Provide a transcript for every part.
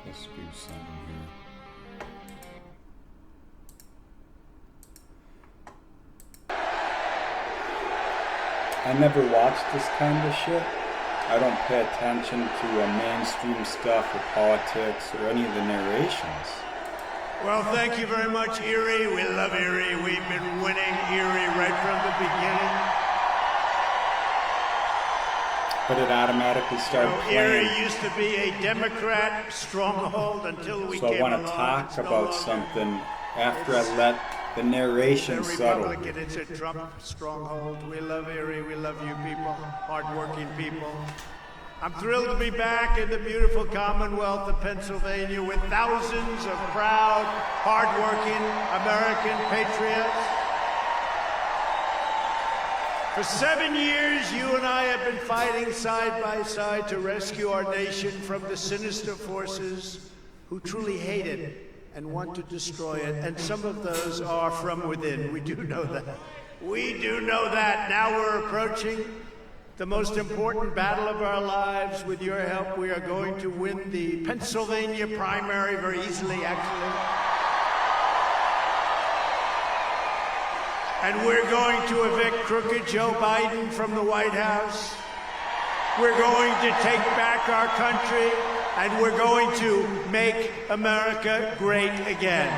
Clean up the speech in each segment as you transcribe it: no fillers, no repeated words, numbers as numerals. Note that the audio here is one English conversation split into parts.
Let's do something here. I never watched this kind of shit. I don't pay attention to mainstream stuff or politics or any of the narrations. Well, thank you very much, Erie. We love Erie. We've been winning Erie right from the beginning. But it automatically started playing. Erie used to be a Democrat stronghold until we came along. So I want to talk about something after I let the narration settle. Republican, it's a Trump stronghold. We love Erie. We love you people, hardworking people. I'm thrilled to be back in the beautiful Commonwealth of Pennsylvania with thousands of proud, hardworking American patriots. For 7 years, you and I have been fighting side by side to rescue our nation from the sinister forces who truly hate it and want to destroy it. And some of those are from within. We do know that. We do know that. Now we're approaching the most important battle of our lives. With your help, we are going to win the Pennsylvania primary very easily, actually. And we're going to evict crooked Joe Biden from the White House. We're going to take back our country, and we're going to make America great again.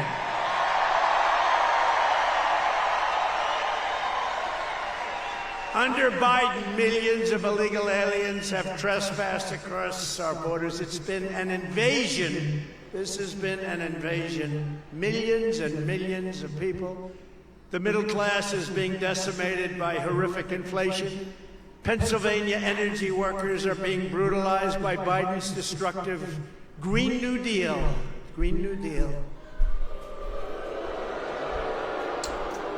Under Biden, millions of illegal aliens have trespassed across our borders. It's been an invasion. This has been an invasion. Millions and millions of people. The middle class is being decimated by horrific inflation. Pennsylvania energy workers are being brutalized by Biden's destructive Green New Deal. Green New Deal.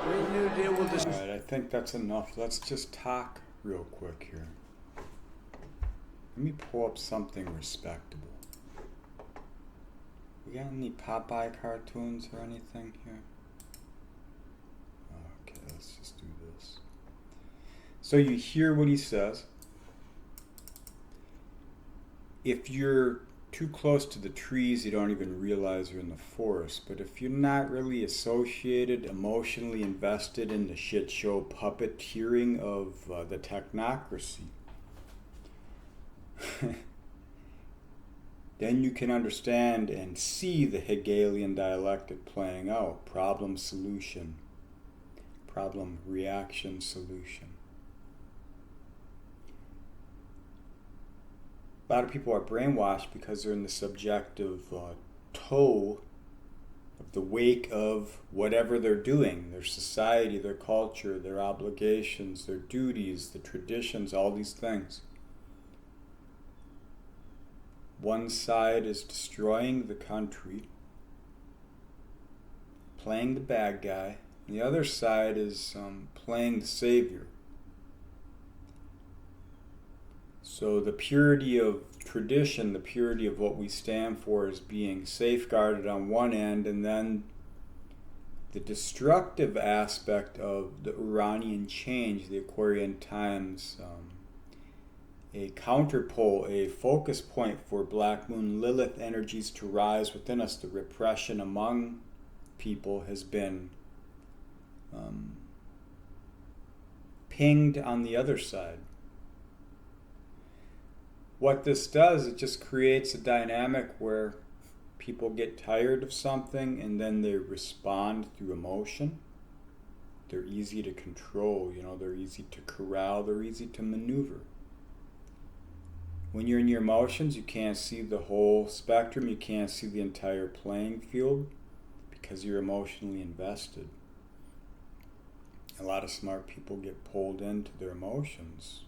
Green New Deal will All right, I think that's enough. Let's just talk real quick here. Let me pull up something respectable. We got any Popeye cartoons or anything here? Okay, let's just do this. So you hear what he says. If you're too close to the trees, you don't even realize you're in the forest. But if you're not really associated, emotionally invested in the shit show puppeteering of the technocracy, then you can understand and see the Hegelian dialectic playing out. Problem, solution. Problem, reaction, solution. A lot of people are brainwashed because they're in the subjective tow of the wake of whatever they're doing, their society, their culture, their obligations, their duties, the traditions, all these things. One side is destroying the country, playing the bad guy, and the other side is playing the savior. So the purity of tradition, the purity of what we stand for is being safeguarded on one end, and then the destructive aspect of the Uranian change, the Aquarian times, a counterpole, a focus point for Black Moon Lilith energies to rise within us. The repression among people has been pinged on the other side. What this does, it just creates a dynamic where people get tired of something and then they respond through emotion. They're easy to control, they're easy to corral, they're easy to maneuver. When you're in your emotions, you can't see the whole spectrum, you can't see the entire playing field because you're emotionally invested. A lot of smart people get pulled into their emotions.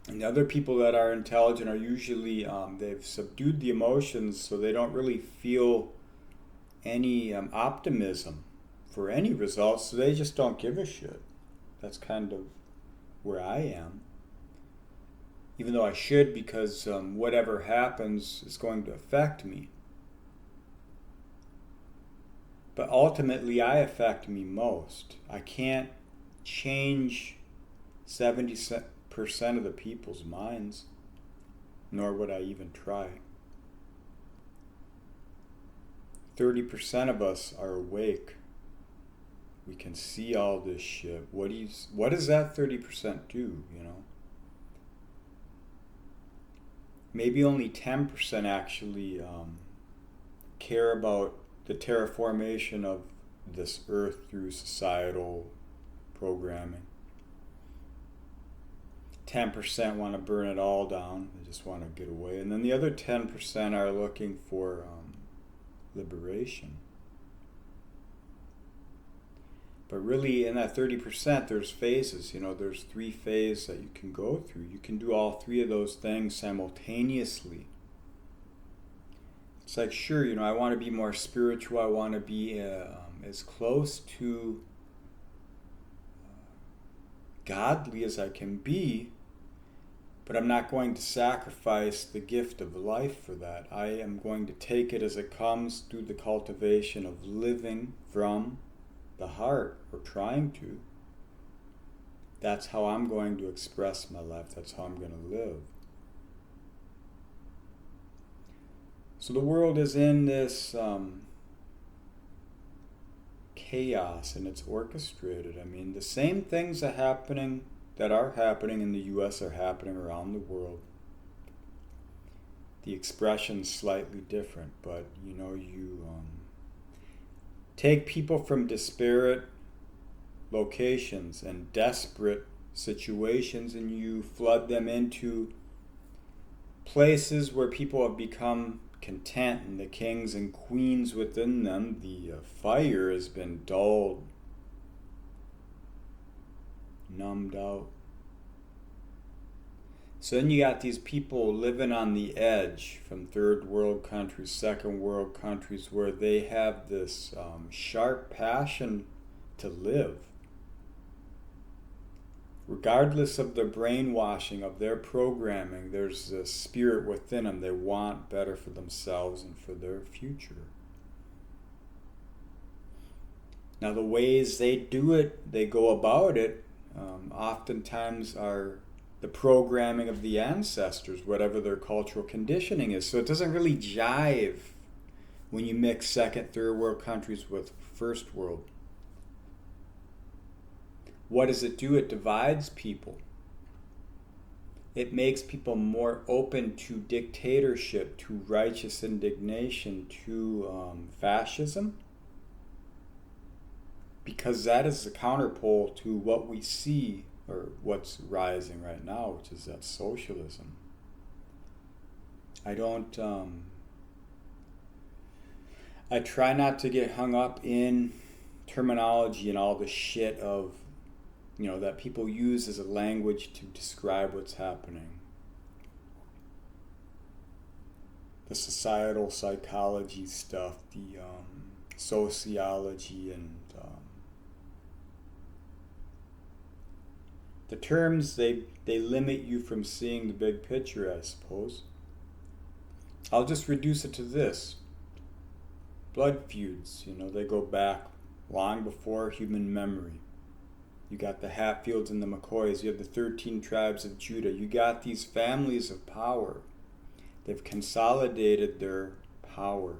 And the other people that are intelligent are usually, they've subdued the emotions, so they don't really feel any optimism for any results, so they just don't give a shit. That's kind of where I am. Even though I should, because whatever happens is going to affect me. But ultimately, I affect me most. I can't change 70% of the people's minds, nor would I even try. 30% of us are awake. We can see all this shit. What does that 30% do, you know? Maybe only 10% actually care about the terraformation of this earth through societal programming. 10% want to burn it all down. They just want to get away. And then the other 10% are looking for liberation. But really, in that 30%, there's phases. You know, there's 3 phases that you can go through. You can do all 3 of those things simultaneously. It's like, sure, you know, I want to be more spiritual. I want to be as close to godly as I can be, but I'm not going to sacrifice the gift of life for that. I am going to take it as it comes through the cultivation of living from the heart, or trying to. That's how I'm going to express my life. That's how I'm going to live. So the world is in this chaos, and it's orchestrated. I mean, the same things that are happening in the U.S. are happening around the world. The expression's slightly different, but you know, you take people from disparate locations and desperate situations, and you flood them into places where people have become content, and the kings and queens within them, the fire has been dulled, numbed out. So then you got these people living on the edge from third world countries, second world countries, where they have this sharp passion to live. Regardless of the brainwashing of their programming, there's a spirit within them. They want better for themselves and for their future. Now the ways they do it, they go about it, oftentimes are the programming of the ancestors, whatever their cultural conditioning is. So it doesn't really jive when you mix second, third world countries with first world. What does it do? It divides people. It makes people more open to dictatorship, to righteous indignation, to fascism. Because that is the counterpole to what we see, or what's rising right now, which is that socialism. I try not to get hung up in terminology and all the shit of, you know, that people use as a language to describe what's happening. The societal psychology stuff, the sociology, and the terms, they limit you from seeing the big picture, I suppose. I'll just reduce it to this. Blood feuds, you know, they go back long before human memory. You got the Hatfields and the McCoys. You have the 13 tribes of Judah. You got these families of power. They've consolidated their power.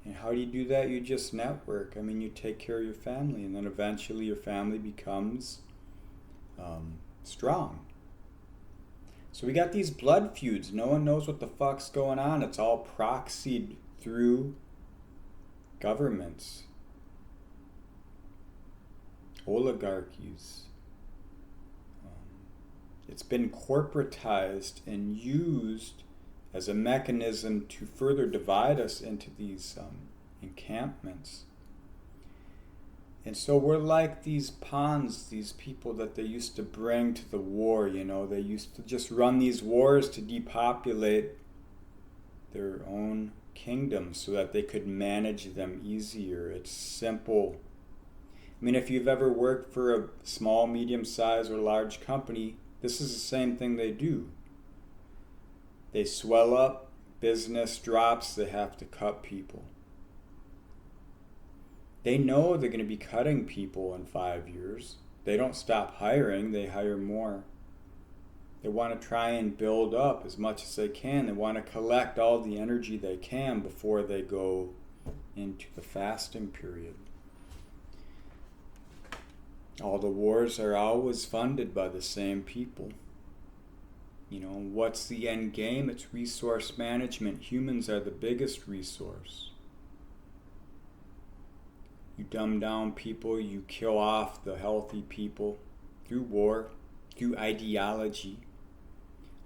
And how do you do that? You just network. I mean, you take care of your family, and then eventually your family becomes strong. So we got these blood feuds. No one knows what the fuck's going on. It's all proxied through governments, oligarchies. It's been corporatized and used as a mechanism to further divide us into these encampments. And so we're like these pawns, these people that they used to bring to the war, you know. They used to just run these wars to depopulate their own kingdoms so that they could manage them easier. It's simple. I mean, if you've ever worked for a small, medium-sized, or large company, this is the same thing they do. They swell up, business drops, they have to cut people. They know they're going to be cutting people in 5 years. They don't stop hiring, they hire more. They want to try and build up as much as they can. They want to collect all the energy they can before they go into the fasting period. All the wars are always funded by the same people. You know, what's the end game? It's resource management. Humans are the biggest resource. You dumb down people, you kill off the healthy people through war, through ideology.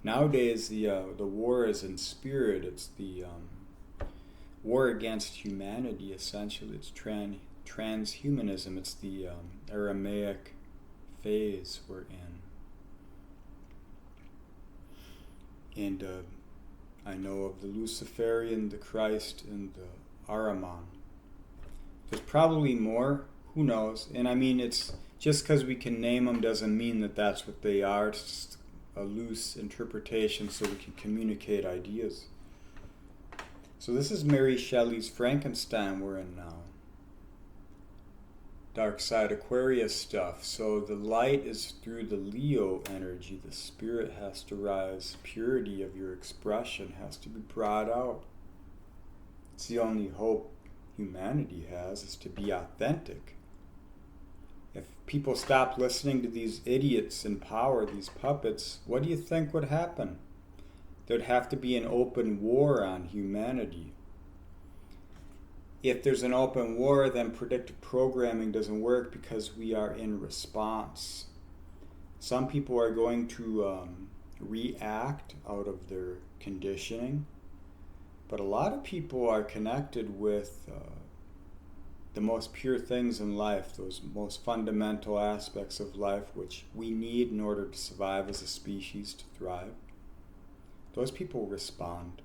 Nowadays, the war is in spirit. It's the war against humanity, essentially. It's transhumanism. It's the Aramaic phase we're in. And I know of the Luciferian, the Christ, and the Ahriman. There's probably more. Who knows? And I mean, it's just because we can name them doesn't mean that that's what they are. It's just a loose interpretation so we can communicate ideas. So this is Mary Shelley's Frankenstein we're in now. Dark side Aquarius stuff. So the light is through the Leo energy. The spirit has to rise. Purity of your expression has to be brought out. It's the only hope humanity has, is to be authentic. If people stop listening to these idiots in power, these puppets, what do you think would happen? There'd have to be an open war on humanity. If there's an open war, then predictive programming doesn't work because we are in response. Some people are going to react out of their conditioning, but a lot of people are connected with the most pure things in life, those most fundamental aspects of life which we need in order to survive as a species, to thrive. Those people respond.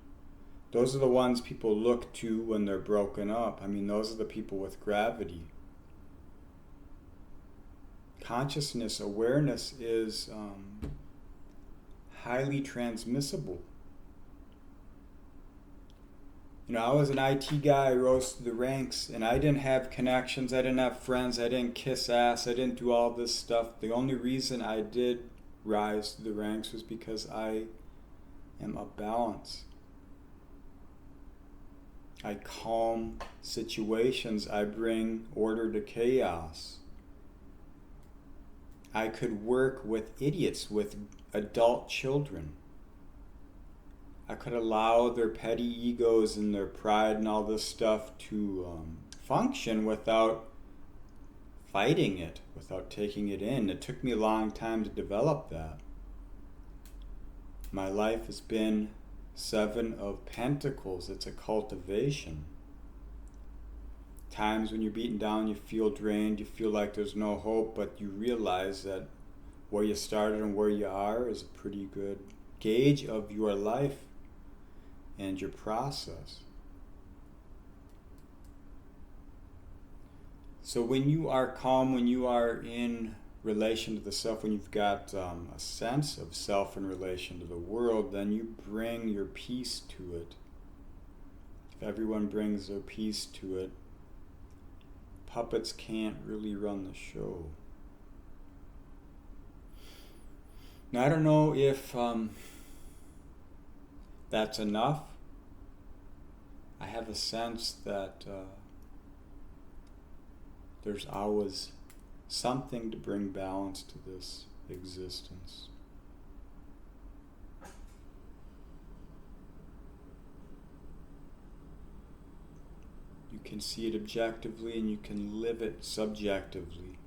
Those are the ones people look to when they're broken up. I mean, those are the people with gravity. Consciousness, awareness is highly transmissible. You know, I was an IT guy, I rose through the ranks, and I didn't have connections, I didn't have friends, I didn't kiss ass, I didn't do all this stuff. The only reason I did rise through the ranks was because I am of balance. I calm situations, I bring order to chaos. I could work with idiots, with adult children. I could allow their petty egos and their pride and all this stuff to function without fighting it, without taking it in. It took me a long time to develop that. My life has been 7 of Pentacles. It's a cultivation. Times when you're beaten down, you feel drained, you feel like there's no hope, but you realize that where you started and where you are is a pretty good gauge of your life and your process. So when you are calm, when you are in relation to the self, when you've got a sense of self in relation to the world, then you bring your peace to it. If everyone brings their peace to it, puppets can't really run the show. Now, I don't know if that's enough. I have a sense that there's always something to bring balance to this existence. You can see it objectively and you can live it subjectively.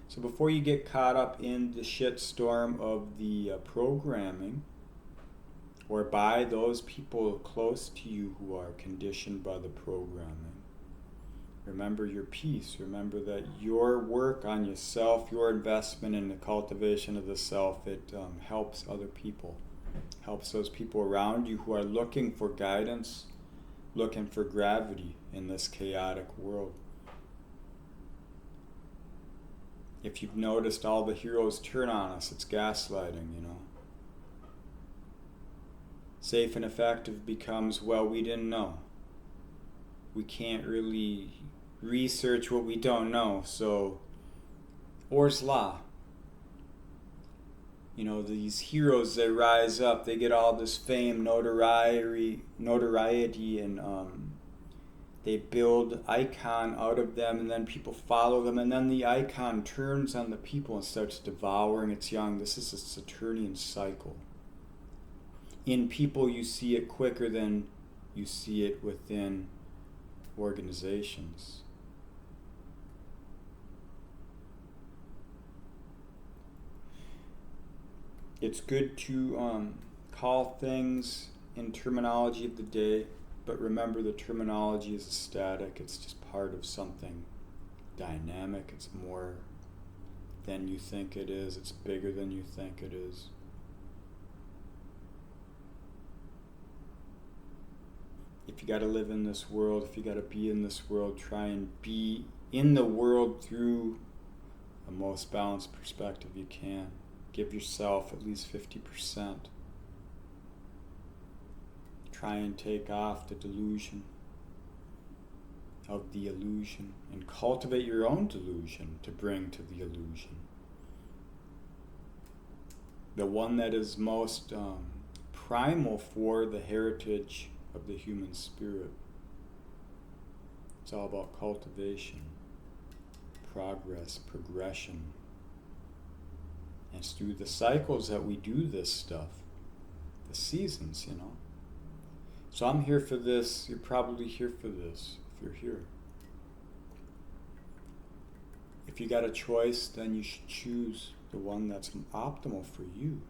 So before you get caught up in the shitstorm of the programming, or by those people close to you who are conditioned by the programming, remember your peace. Remember that your work on yourself, your investment in the cultivation of the self, it helps other people. Helps those people around you who are looking for guidance, looking for gravity in this chaotic world. If you've noticed, all the heroes turn on us. It's gaslighting, you know. Safe and effective becomes, well, we didn't know. We can't really research what we don't know, so Orr's Law. You know, these heroes, they rise up, they get all this fame, notoriety, and they build icon out of them, and then people follow them, and then the icon turns on the people and starts devouring its young. This is a Saturnian cycle. In people, you see it quicker than you see it within organizations. It's good to call things in terminology of the day, but remember the terminology is static. It's just part of something dynamic. It's more than you think it is. It's bigger than you think it is. If you got to live in this world, if you got to be in this world, try and be in the world through the most balanced perspective you can. Give yourself at least 50%. Try and take off the delusion of the illusion and cultivate your own delusion to bring to the illusion. The one that is most primal for the heritage of the human spirit. It's all about cultivation, progress, progression. And it's through the cycles that we do this stuff, the seasons, you know. So I'm here for this. You're probably here for this if you're here. If you got a choice, then you should choose the one that's optimal for you.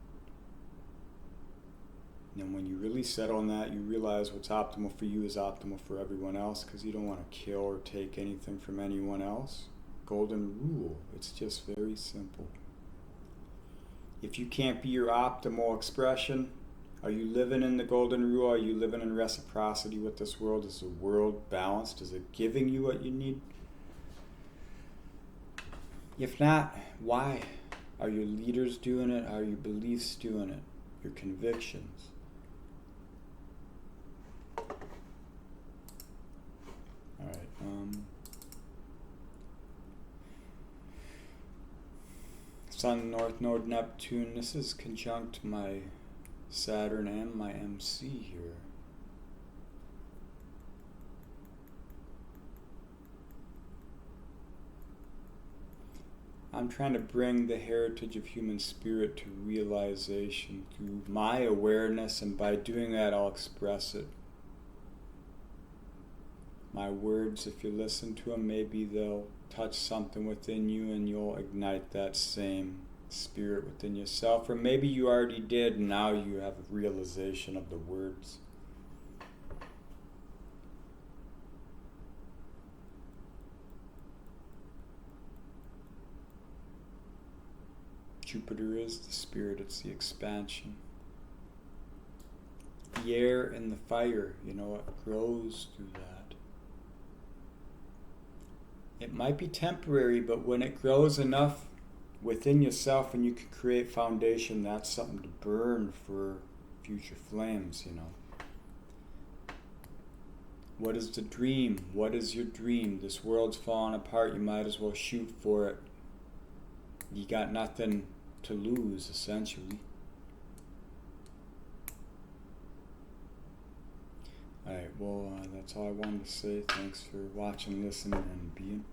And when you really settle on that, you realize what's optimal for you is optimal for everyone else, because you don't want to kill or take anything from anyone else. Golden rule. It's just very simple. If you can't be your optimal expression, are you living in the golden rule? Are you living in reciprocity with this world? Is the world balanced? Is it giving you what you need? If not, why? Are your leaders doing it? Are your beliefs doing it? Your convictions? All right. Sun, North Node, Neptune. This is conjunct my Saturn and my MC here. I'm trying to bring the heritage of human spirit to realization through my awareness, and by doing that, I'll express it. My words, if you listen to them, maybe they'll touch something within you and you'll ignite that same spirit within yourself. Or maybe you already did and now you have a realization of the words. Jupiter is the spirit, it's the expansion. The air and the fire, you know, it grows through that. It might be temporary, but when it grows enough within yourself and you can create foundation, that's something to burn for future flames, you know. What is the dream? What is your dream? This world's falling apart, you might as well shoot for it. You got nothing to lose, essentially. Alright, well, that's all I wanted to say. Thanks for watching, listening, and being.